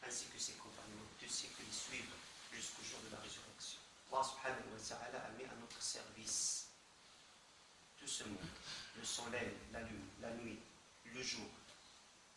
ainsi que ses compagnons, tous ceux qui les suivent jusqu'au jour de la résurrection. Allah subhanahu wa ta'ala a mis à notre service tout ce monde, le soleil, la lune, la nuit, le jour.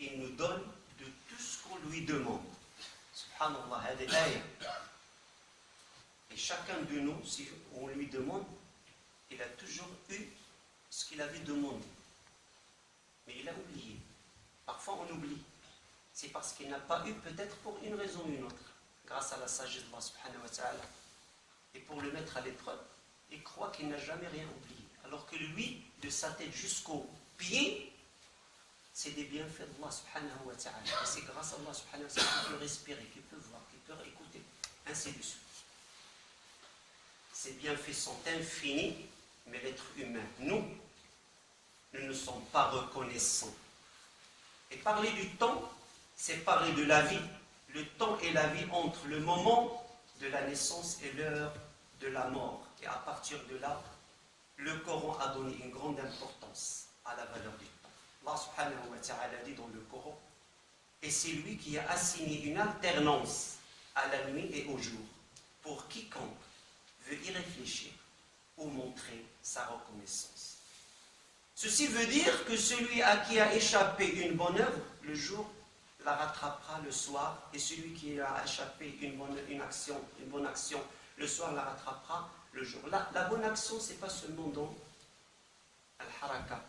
Il nous donne de tout ce qu'on lui demande. Subhanallah, hadi ayah. Et chacun de nous, si on lui demande, il a toujours eu ce qu'il avait demandé. Mais il a oublié. Parfois on oublie. C'est parce qu'il n'a pas eu, peut-être pour une raison ou une autre, grâce à la sagesse d'Allah subhanahu wa ta'ala. Et pour le mettre à l'épreuve, il croit qu'il n'a jamais rien oublié. Alors que lui, de sa tête jusqu'aux pieds, c'est des bienfaits d'Allah subhanahu wa ta'ala. Et c'est grâce à Allah subhanahu wa ta'ala qu'il peut respirer, qu'il peut voir, qu'il peut écouter, ainsi de suite. Ces bienfaits sont infinis, mais l'être humain, nous ne sommes pas reconnaissants. Et parler du temps, c'est parler de la vie. Le temps et la vie entre le moment de la naissance et l'heure de la mort. Et à partir de là, le Coran a donné une grande importance à la valeur du temps. Allah subhanahu wa ta'ala dit dans le Coran, et c'est lui qui a assigné une alternance à la nuit et au jour, pour quiconque veut y réfléchir ou montrer sa reconnaissance. Ceci veut dire que celui à qui a échappé une bonne œuvre, le jour la rattrapera le soir, et celui qui a échappé une bonne action, le soir la rattrapera le jour. La bonne action, ce n'est pas seulement dans al-haraka,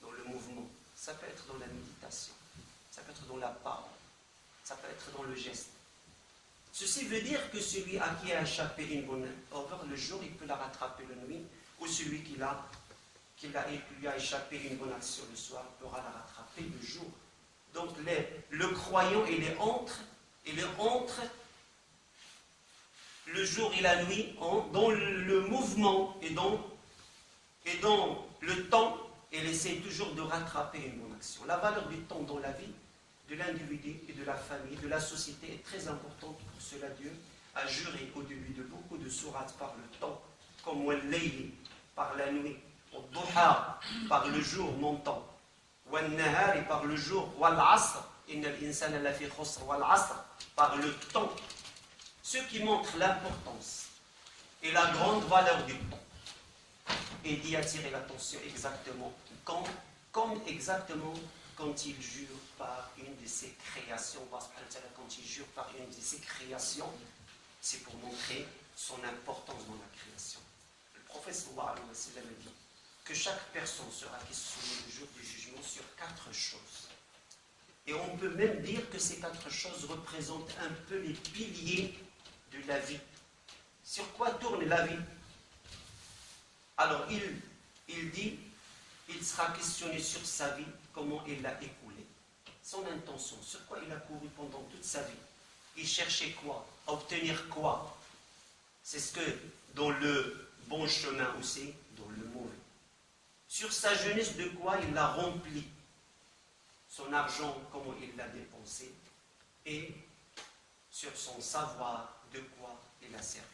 dans le mouvement. Ça peut être dans la méditation, ça peut être dans la parole, ça peut être dans le geste. Ceci veut dire que celui à qui a échappé une bonne œuvre, le jour, il peut la rattraper la nuit, ou celui qui lui a échappé une bonne action le soir, pourra la rattraper le jour. Donc le croyant, il est entre le jour et la nuit, dans le mouvement et dans le temps, il essaie toujours de rattraper une bonne action. La valeur du temps dans la vie de l'individu et de la famille, de la société est très importante. Pour cela, Dieu a juré au début de beaucoup de sourates par le temps, comme Wal-Layli, par la nuit, Wal-Duha, par le jour montant, Wal-Nahari, par le jour, Wal-Asr, Innal insana lafi khusr, Wal-Asr, par le temps. Ce qui montre l'importance et la grande valeur du temps, et d'y attirer l'attention exactement, comme exactement quand il jure par une de ses créations. Quand il jure par une de ses créations, c'est pour montrer son importance dans la création. Le prophète sallallahu alayhi wa sallam a dit que chaque personne sera questionnée le jour du jugement sur 4 choses. Et on peut même dire que ces 4 choses représentent un peu les piliers de la vie. Sur quoi tourne la vie? Alors il dit, il sera questionné sur sa vie, comment il l'a écoulée, son intention, sur quoi il a couru pendant toute sa vie. Il cherchait quoi? À obtenir quoi? C'est ce que dans le bon chemin aussi, dans le mauvais. Sur sa jeunesse, de quoi il l'a rempli, son argent, comment il l'a dépensé, et sur son savoir, de quoi il a servi.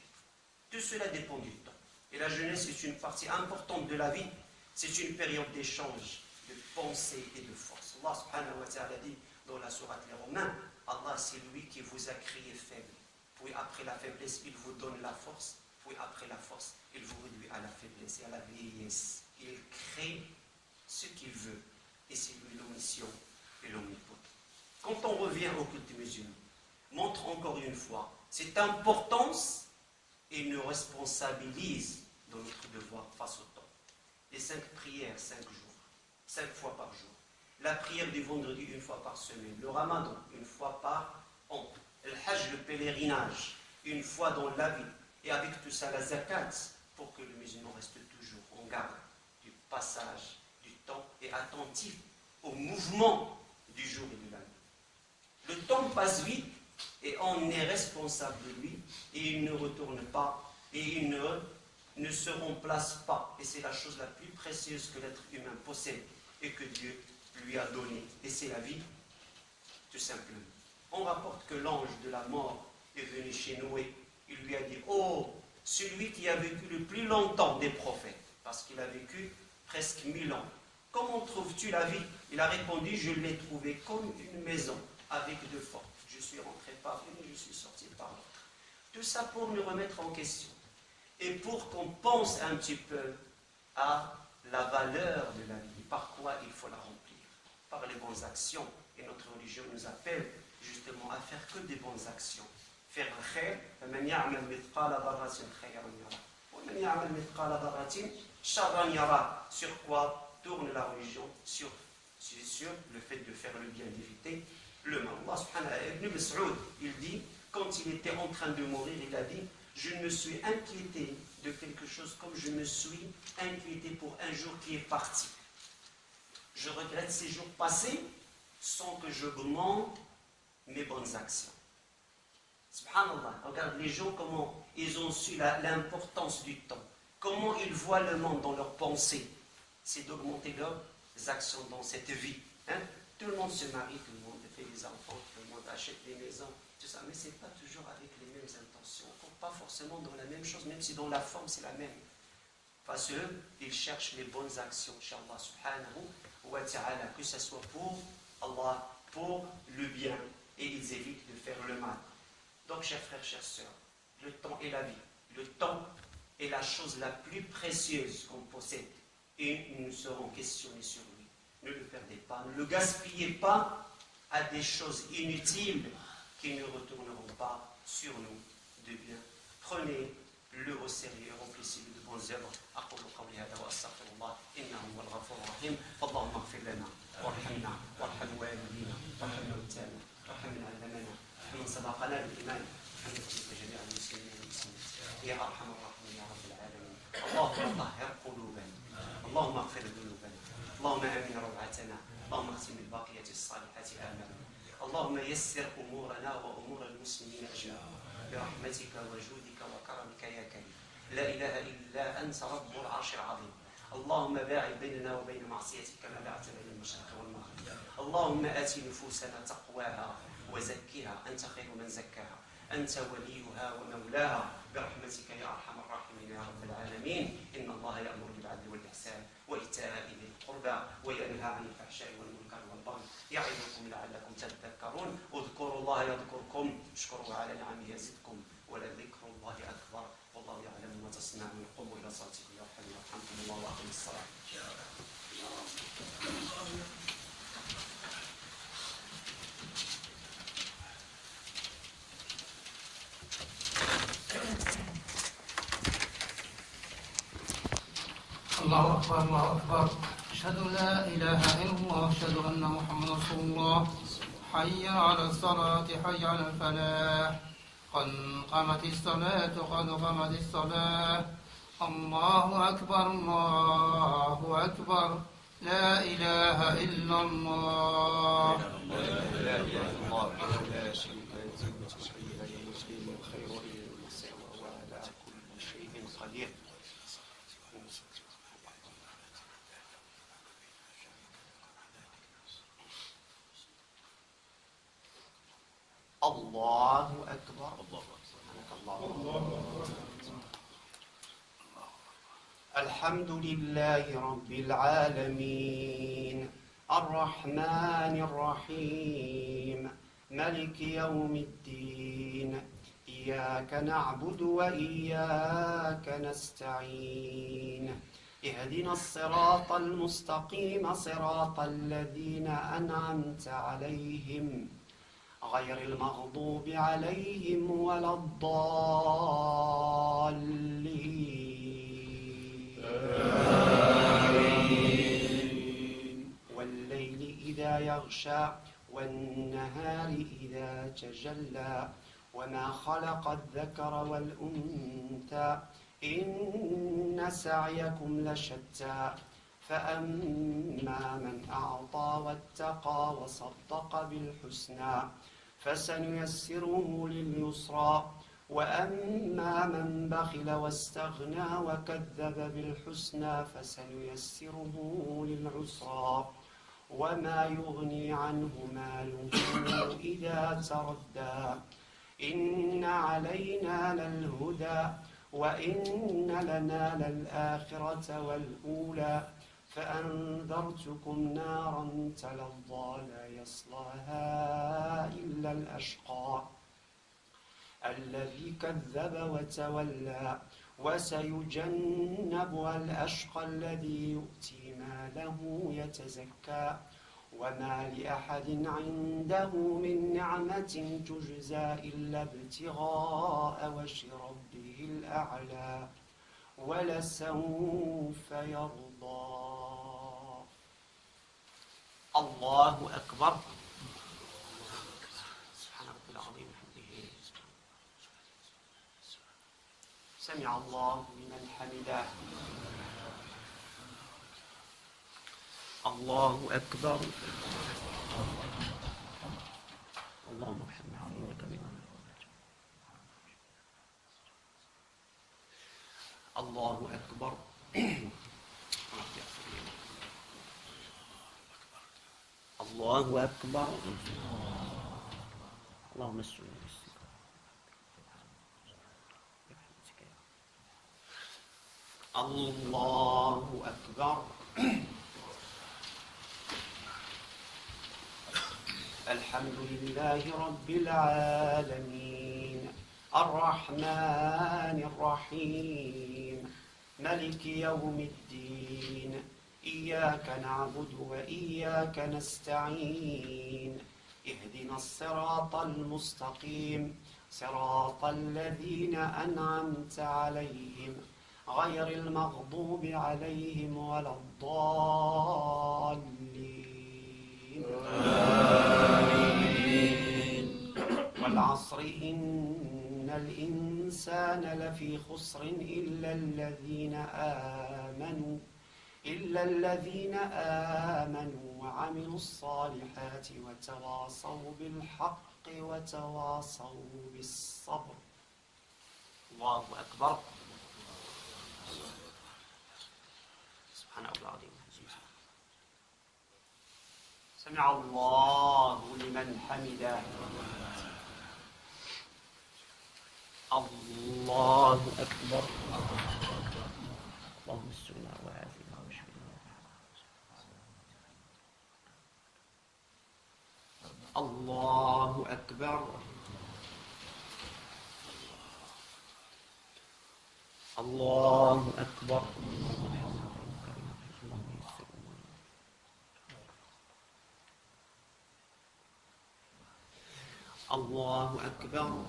Tout cela dépend du temps. Et la jeunesse est une partie importante de la vie. C'est une période d'échange, de pensée et de force. Allah subhanahu wa ta'ala dit dans la sourate Les Romains, Allah c'est lui qui vous a créé faible. Puis après la faiblesse, il vous donne la force. Puis après la force, il vous réduit à la faiblesse et à la vieillesse. Il crée ce qu'il veut. Et c'est lui l'omniscient et l'omnipotent. Quand on revient au culte musulman, montre encore une fois cette importance et nous responsabilise dans notre devoir face au temps. Les 5 prières, 5 jours, 5 fois par jour. La prière du vendredi, 1 fois par semaine. Le ramadan, 1 fois par an. Le hajj, le pèlerinage, 1 fois dans la vie. Et avec tout ça, la zakat, pour que le musulman reste toujours en garde du passage du temps et attentif au mouvement du jour et de la nuit. Le temps passe vite et on est responsable de lui et il ne retourne pas et il ne se remplace pas. Et c'est la chose la plus précieuse que l'être humain possède et que Dieu lui a donnée. Et c'est la vie, tout simplement. On rapporte que l'ange de la mort est venu chez Noé. Il lui a dit, oh, celui qui a vécu le plus longtemps des prophètes, parce qu'il a vécu presque 1000 ans. Comment trouves-tu la vie? Il a répondu, je l'ai trouvée comme une maison avec 2 portes. Je suis rentré je suis sorti par l'autre. Tout ça pour nous remettre en question. Et pour qu'on pense un petit peu à la valeur de la vie, par quoi il faut la remplir. Par les bonnes actions. Et notre religion nous appelle justement à faire que des bonnes actions. Faire un khair, فَمَنْ يَعْمَلْ مِثْقَالَ ذَرَّةٍ خَيْرًا يَرَهُ وَمَنْ يَعْمَلْ مِثْقَالَ ذَرَّةٍ شَرًّا يَرَهُ. Sur quoi tourne la religion? Sur le fait de faire le bien, d'éviter le mal. Allah subhanahu wa ta'ala, Ibn Mas'ud, il dit, quand il était en train de mourir, il a dit, je me suis inquiété de quelque chose comme je me suis inquiété pour un jour qui est parti. Je regrette ces jours passés sans que j'augmente mes bonnes actions. Subhanallah, regarde les gens comment ils ont su l'importance du temps, comment ils voient le monde dans leurs pensées. C'est d'augmenter leurs actions dans cette vie. Hein? Tout le monde se marie, tout le monde fait des enfants, tout le monde achète des maisons, tout ça, mais ce n'est pas toujours avec les mêmes intentions, pas forcément dans la même chose, même si dans la forme c'est la même. Parce qu'ils cherchent les bonnes actions, Inch'Allah subhanahu wa ta'ala, que ce soit pour Allah, pour le bien, et ils évitent de faire le mal. Donc, chers frères, chères sœurs, le temps est la vie. Le temps est la chose la plus précieuse qu'on possède. Et nous serons questionnés sur lui. Ne le perdez pas, ne le gaspillez pas à des choses inutiles qui ne retourneront pas sur nous de bien. Prenez-le au sérieux, remplissez-le de bonnes œuvres. أقول قولي هذا وأستغفر الله إنه هو الغفور الرحيم فاللهم اغفر لنا وارحمنا وارحم والدينا وارحم موتانا وارحم من علمنا من سبقنا بالإيمان وحمدك جميع المسلمين والمسلمات يا أرحم الراحمين يا رب العالمين. اللهم طهر قلوبنا، اللهم اغفر ذنوبنا، اللهم آمن روعتنا، اللهم اختم بالباقيات الصالحات آمالنا، اللهم يسر أمورنا وأمور المسلمين أجمعين برحمتك وجودك وكرمك يا كريم. لا إله إلا أنت رب العرش العظيم. اللهم باعد بيننا وبين معصيتك كما باعدت بين المشرق والمغرب. اللهم آت نفوسنا تقواها وزكها أنت خير من زكاها، أنت وليها ومولاها برحمتك يا أرحم الراحمين يا رب العالمين. إن الله يأمر بالعدل والإحسان وإيتاء ذي القربى وينهى عن الفحشاء والمنكر والبغي يعظكم لعلكم تذكرون. اذكروا الله يذكركم، اشكروا على نعمه يزدكم، ولذكر الله أكبر والله يعلم ما تصنعون. قوموا إلى صلاتكم يرحمني ويرحمكم الله وأقم الصلاة. الله أكبر الله أكبر. أشهد أن لا إله إلا الله، أشهد أن محمدا رسول الله. حي على الصلاة حي على الفلاح، قد قامت الصلاة قد قامت الصلاة. الله أكبر الله أكبر. لا إله إلا الله. لا إله إلا الله لا شريك له الخير والنصير وهو على كل شيء قدير. الله أكبر. الحمد لله رب العالمين الرحمن الرحيم ملك يوم الدين إياك نعبد وإياك نستعين اهدنا الصراط المستقيم صراط الذين أنعمت عليهم غير المغضوب عليهم ولا الضالين. آمين. والليل إذا يغشى والنهار إذا تجلى وما خلق الذكر والأنثى إن سعيكم لشتى فأما من أعطى واتقى وصدق بالحسنى فسنيسره لليسرى وأما من بخل واستغنى وكذب بالحسنى فسنيسره للعسرى وما يغني عنه ماله إذا تردى إن علينا للهدى وإن لنا للآخرة والأولى فأنذرتكم نارا تلظى لا يصلاها إلا الأشقى الذي كذب وتولى وسيجنبها الأشقى الذي يؤتي ماله يتزكى وما لأحد عنده من نعمة تجزى إلا ابتغاء وجه ربه الأعلى ولسوف يرضى. الله أكبر. سبحان ربي العظيم وبحمده. سمع الله لمن حمده. الله أكبر. اللهم ارحمنا إنك بنا. الله أكبر. الله أكبر. اللهم استر. الله أكبر. الحمد لله رب العالمين الرحمن الرحيم ملك يوم الدين إياك نعبد وإياك نستعين اهدنا الصراط المستقيم صراط الذين أنعمت عليهم غير المغضوب عليهم ولا الضالين. والعصر إن الإنسان لفي خسر إلا الذين آمنوا وعملوا الصالحات وتواصوا بالحق وتواصوا بالصبر. الله أكبر. سبحان الله العظيم. سمع الله لمن حمده. الله أكبر. اللهم استرنا وعافنا واشفنا. الله أكبر. الله أكبر. الله أكبر.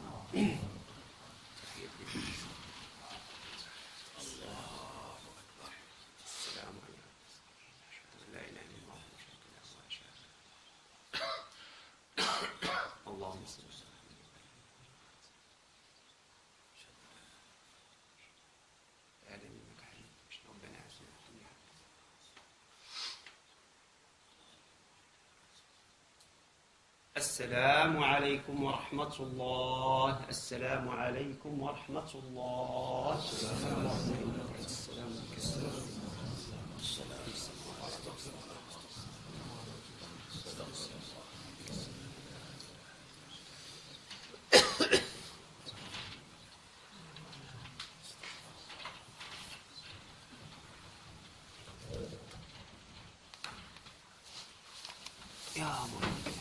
السلام عليكم ورحمة الله. السلام عليكم ورحمة الله. يا